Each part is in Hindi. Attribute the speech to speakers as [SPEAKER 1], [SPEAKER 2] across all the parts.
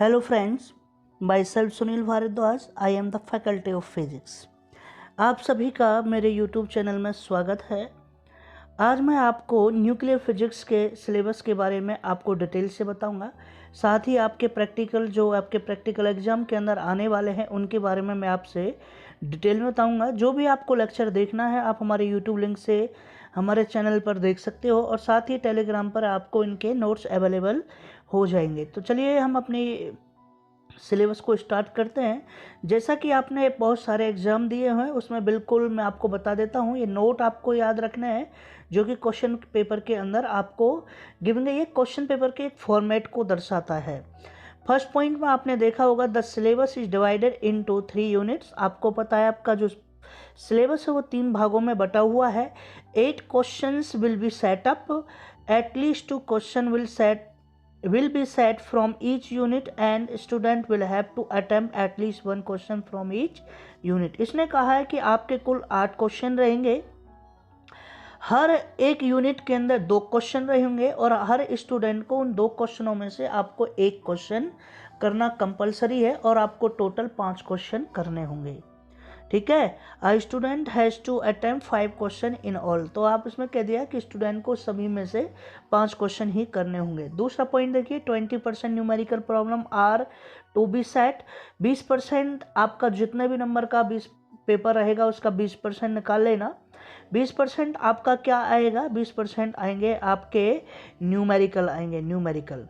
[SPEAKER 1] Hello friends, myself Sunil Bhardwaj, I am the faculty of physics. आप सभी का मेरे YouTube चैनल में स्वागत है। आज मैं आपको न्यूक्लियर फिजिक्स के सिलेबस के बारे में आपको डिटेल से बताऊंगा। साथ ही आपके प्रैक्टिकल एग्जाम के अंदर आने वाले हैं उनके बारे में मैं आपसे डिटेल में बताऊंगा। जो भी आपको लेक्चर देखना है आप हमारे YouTube लिंक से हमारे चैनल पर देख सकते हो और साथ ही टेलीग्राम पर आपको इनके नोट्स अवेलेबल हो जाएंगे। तो चलिए हम अपनी सिलेबस को स्टार्ट करते हैं। जैसा कि आपने बहुत सारे एग्ज़ाम दिए हैं उसमें बिल्कुल मैं आपको बता देता हूँ, ये नोट आपको याद रखना है जो कि क्वेश्चन पेपर के अंदर आपको गिवेंगे। ये क्वेश्चन पेपर के एक फॉर्मेट को दर्शाता है। फर्स्ट पॉइंट में आपने देखा होगा the syllabus is divided into 3 units. आपको पता है आपका जो सिलेबस है वो 3 भागों में बटा हुआ है। 8 questions will be set up, at least 2 question will be set from each unit and student will have to attempt at least 1 question from each unit। इसने कहा है कि आपके कुल 8 क्वेश्चन रहेंगे, हर एक यूनिट के अंदर 2 क्वेश्चन रहेंगे और हर स्टूडेंट को उन 2 क्वेश्चनों में से आपको 1 क्वेश्चन करना कंपलसरी है और आपको टोटल 5 क्वेश्चन करने होंगे। ठीक है, a student has to attempt 5 question in all. तो आप इसमें कह दिया कि स्टूडेंट को सभी में से 5 क्वेश्चन ही करने होंगे। दूसरा पॉइंट देखिए, 20% numerical problem are to be set. 20% आपका जितने भी नंबर का 20 पेपर रहेगा उसका 20% निकाल लेना। 20% आपका क्या आएगा, 20% आएंगे आपके न्यूमेरिकल आएंगे। Numerical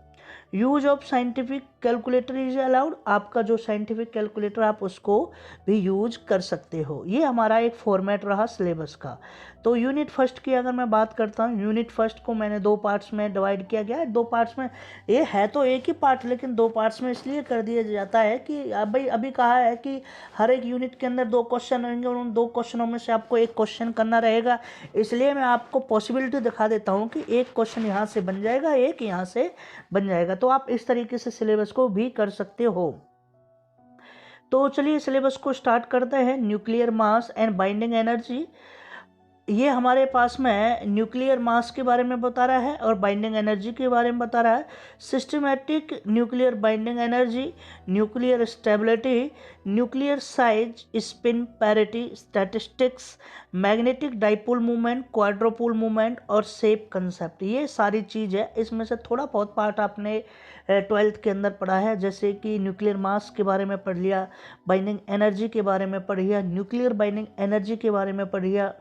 [SPEAKER 1] use of scientific calculator is allowed. आपका जो साइंटिफिक कैलकुलेटर आप उसको भी यूज कर सकते हो। ये हमारा एक फॉर्मेट रहा सिलेबस का। तो यूनिट फर्स्ट की अगर मैं बात करता हूँ, यूनिट फर्स्ट को मैंने 2 पार्ट्स में डिवाइड किया गया है। 2 पार्ट्स में, ये है तो एक ही पार्ट लेकिन 2 पार्ट्स में इसलिए कर दिया जाता है कि अभी कहा है कि हर एक यूनिट के अंदर 2 क्वेश्चन रहेंगे और उन 2 क्वेश्चनों में से आपको 1 क्वेश्चन करना रहेगा। इसलिए मैं आपको पॉसिबिलिटी दिखा देता हूँ कि 1 क्वेश्चन यहाँ से बन जाएगा, 1 यहाँ से बन जाएगा। तो आप इस तरीके से सिलेबस को भी कर सकते हो। तो चलिए सिलेबस को स्टार्ट करते हैं। Nuclear mass and binding energy, ये हमारे पास में न्यूक्लियर मास के बारे में बता रहा है और बाइंडिंग एनर्जी के बारे में बता रहा है। Systematic nuclear binding energy, nuclear stability, nuclear size, spin parity, statistics, magnetic dipole movement, quadrupole movement और शेप कंसेप्ट, ये सारी चीज़ है। इसमें से थोड़ा बहुत पार्ट आपने 12th के अंदर पढ़ा है, जैसे कि न्यूक्लियर मास के बारे में पढ़ लिया, बाइंडिंग एनर्जी के बारे में पढ़ लिया, न्यूक्लियर बाइंडिंग एनर्जी के बारे में पढ़ लिया,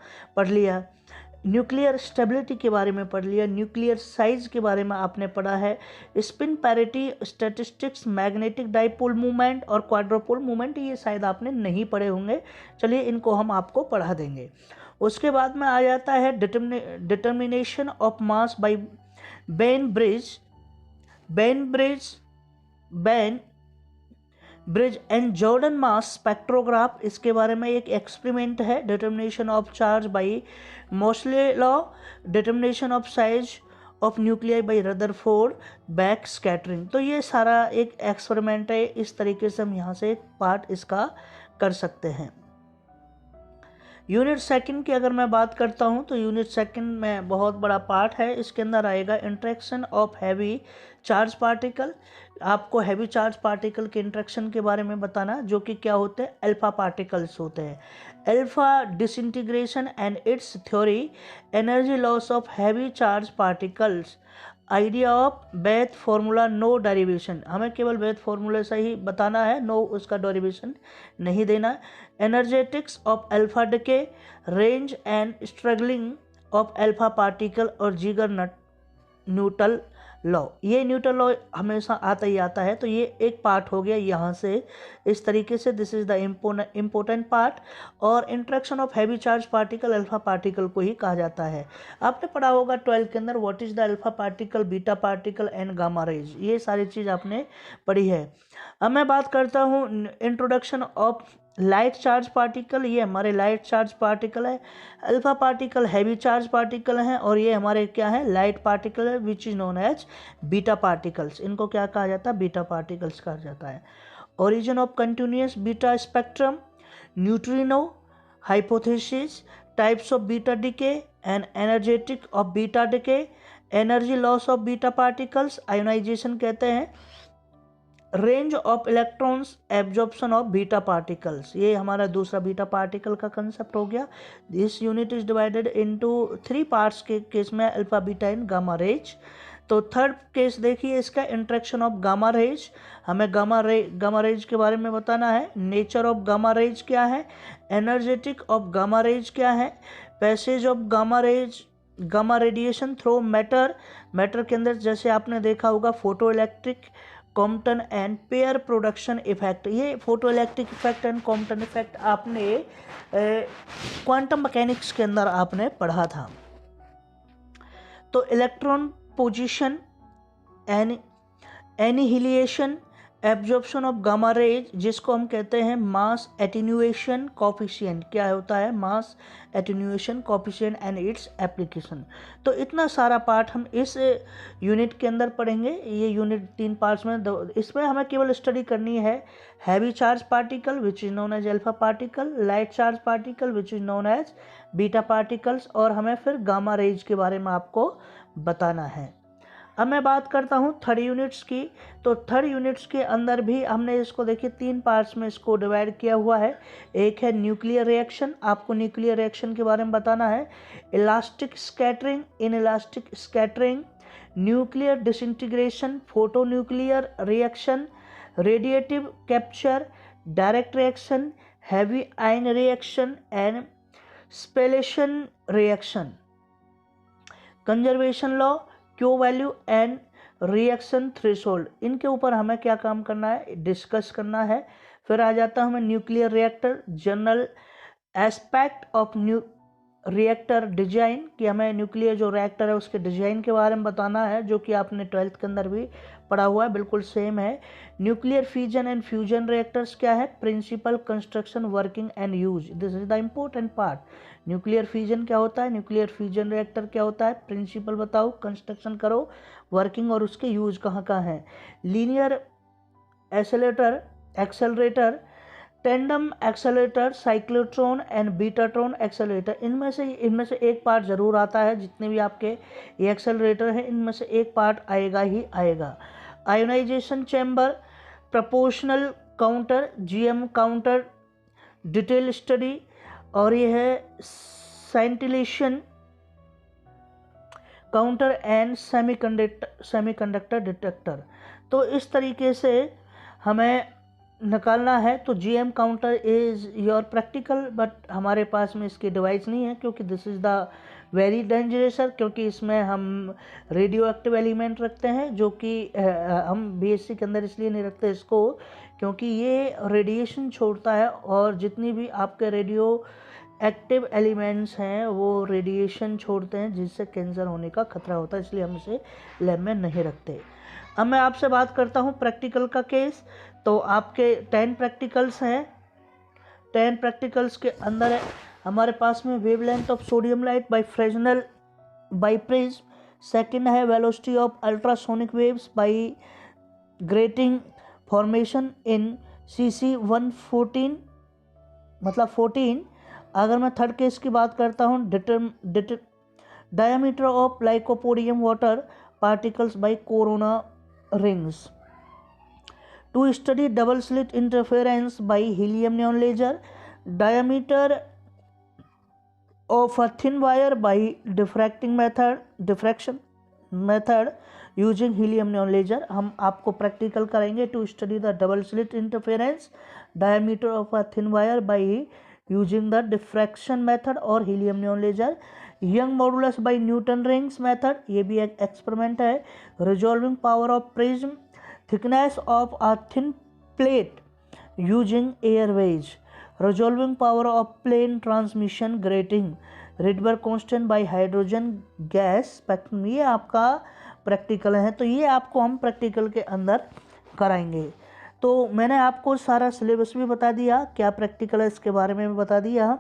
[SPEAKER 1] न्यूक्लियर स्टेबिलिटी के बारे में पढ़ लिया, न्यूक्लियर साइज के बारे में आपने पढ़ा है, spin parity, statistics, magnetic dipole movement और क्वाड्रोपोल मूवमेंट, ये शायद आपने नहीं पढ़े होंगे। चलिए इनको हम आपको पढ़ा देंगे। उसके बाद में आ जाता है determination of mass by Bainbridge and Jordan mass spectrograph. इसके बारे में एक एक्सपेरिमेंट है। Determination of charge by Moseley law, determination of size of nuclei by Rutherford, back scattering. तो ये सारा एक एक्सपेरिमेंट है। इस तरीके से हम यहाँ से एक पार्ट इसका कर सकते हैं। यूनिट सेकंड की अगर मैं बात करता हूँ तो यूनिट सेकंड में बहुत बड़ा पार्ट है। इसके अंदर आएगा interaction of heavy charge particle. आपको हैवी चार्ज पार्टिकल के इंटरेक्शन के बारे में बताना, जो कि क्या होते हैं, अल्फा पार्टिकल्स होते हैं। Alpha disintegration and its theory, energy loss of heavy charge particles, idea of Bethe formula, no derivation. हमें केवल बेथ फॉर्मूले से ही बताना है, नो उसका डेरिवेशन नहीं देना। Energetics of alpha decay, range and struggling of alpha particle और जिगर न्यूटन लॉ। ये न्यूटन लॉ हमेशा आता ही आता है, तो ये एक पार्ट हो गया यहाँ से। इस तरीके से this is the important part. और interaction of heavy charge particle, alpha particle को ही कहा जाता है। आपने पढ़ा होगा 12 के अंदर what is the alpha particle, beta particle and gamma raise, ये सारी चीज़ आपने पढ़ी है। अब मैं बात करता हूँ introduction of light charge particle. ये हमारे लाइट चार्ज पार्टिकल है। Alpha particle heavy charge particle हैं और ये हमारे क्या है, लाइट पार्टिकल है, which is known as beta particles. इनको क्या कहा जाता है, बीटा पार्टिकल्स कहा जाता है। Origin of continuous beta spectrum, neutrino hypothesis, types of beta decay and energetic of beta decay, energy loss of beta particles, ionisation कहते हैं, range of electrons absorption of beta particles, ये हमारा दूसरा बीटा पार्टिकल का कंसेप्ट हो गया। This unit is divided into 3 parts के केस में, alpha beta and gamma rays. तो थर्ड केस देखिए इसका, इंटरेक्शन ऑफ गामा रेज। हमें गामा रेज के बारे में बताना है। नेचर ऑफ गामा रेज क्या है, एनर्जेटिक ऑफ गामा रेज क्या है, passage of gamma rays, gamma radiation through matter के अंदर, जैसे आपने देखा होगा photo electric, Compton and pair production effect. ये photo electric effect and Compton effect आपने क्वांटम मैकेनिक्स के अंदर आपने पढ़ा था। तो electron positron, annihilation, absorption of gamma rays, जिसको हम कहते हैं मास एटेन्यूएशन कोफिशिएंट। क्या होता है, mass attenuation coefficient and its application. तो इतना सारा पार्ट हम इस यूनिट के अंदर पढ़ेंगे। ये यूनिट 3 पार्ट्स में, इसमें हमें केवल स्टडी करनी है heavy charge particle which is known as alpha particle, light charge particle which is known as beta particles, और हमें फिर गामा रेज के बारे में आपको बताना है। अब मैं बात करता हूँ थर्ड यूनिट्स की। तो थर्ड यूनिट्स के अंदर भी हमने इसको देखिए 3 पार्ट्स में इसको डिवाइड किया हुआ है। एक है न्यूक्लियर रिएक्शन, आपको न्यूक्लियर रिएक्शन के बारे में बताना है। Elastic scattering, inelastic scattering, nuclear disintegration, photo nuclear reaction, radiative capture, direct reaction, heavy ion reaction and spallation reaction, conservation law, Q value and reaction threshold. इनके ऊपर हमें क्या काम करना है, डिस्कस करना है। फिर आ जाता है हमें nuclear reactor, general aspect of reactor design, कि हमें न्यूक्लियर जो रिएक्टर है उसके डिजाइन के बारे में बताना है, जो कि आपने 12th के अंदर भी पढ़ा हुआ है, बिल्कुल सेम है। Nuclear fusion and fusion reactors क्या है, principle, construction, working and use, this is the important part. Nuclear fusion क्या होता है, न्यूक्लियर फ्यूजन रिएक्टर क्या होता है, प्रिंसिपल बताओ, कंस्ट्रक्शन करो, वर्किंग और उसके यूज कहाँ कहाँ है। Linear accelerator, tandem accelerator, cyclotron and betatron accelerator, इनमें से एक पार्ट जरूर आता है। जितने भी आपके ये एक्सेलरेटर हैं इनमें से एक पार्ट आएगा ही आएगा। Ionisation chamber, proportional counter, GM counter, detail study, और ये है scintillation counter and semiconductor detector. तो इस तरीके से हमें निकालना है। तो GM counter is your practical, but हमारे पास में इसकी डिवाइस नहीं है, क्योंकि this is the very dangerous, क्योंकि इसमें हम रेडियो एक्टिव एलिमेंट रखते हैं, जो कि हम बीएससी के अंदर इसलिए नहीं रखते इसको, क्योंकि ये रेडिएशन छोड़ता है, और जितनी भी आपके रेडियो एक्टिव एलिमेंट्स हैं वो रेडिएशन छोड़ते हैं, जिससे कैंसर होने का खतरा होता है, इसलिए हम इसे लैब में नहीं रखते। अब मैं आपसे बात करता हूँ प्रैक्टिकल का केस। तो आपके 10 प्रैक्टिकल्स हैं। 10 प्रैक्टिकल्स के अंदर है हमारे पास में wavelength of sodium light by Fresnel by prism, second है velocity of ultrasonic waves by grating formation in CC114, मतलब 14। अगर मैं थर्ड केस की बात करता हूँ, diameter of lycopodium water particles bye corona rings. To study double slit interference by helium neon laser, diameter of a thin wire by diffraction method using helium neon laser। हम आपको प्रैक्टिकल करेंगे। To study the double slit interference, diameter of a thin wire by using the diffraction method और helium neon laser। Young modulus by Newton rings method, ये भी एक एक्सपेरिमेंट है। Resolving power of prism, thickness of a thin plate using airways, resolving power of plane transmission grating, Rydberg constant by hydrogen gas spectrum। ये आपका प्रैक्टिकल है। तो ये आपको हम प्रैक्टिकल के अंदर कराएंगे। तो मैंने आपको सारा सिलेबस भी बता दिया, क्या प्रैक्टिकल है इसके बारे में भी बता दिया।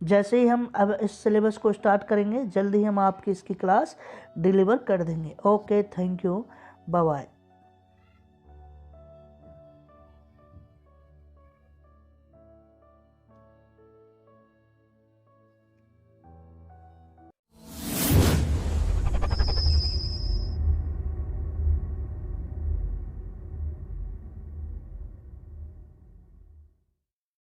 [SPEAKER 1] जैसे ही हम अब इस सिलेबस को स्टार्ट करेंगे, जल्दी ही हम आपकी इसकी क्लास डिलीवर कर देंगे। Okay, thank you, bye bye.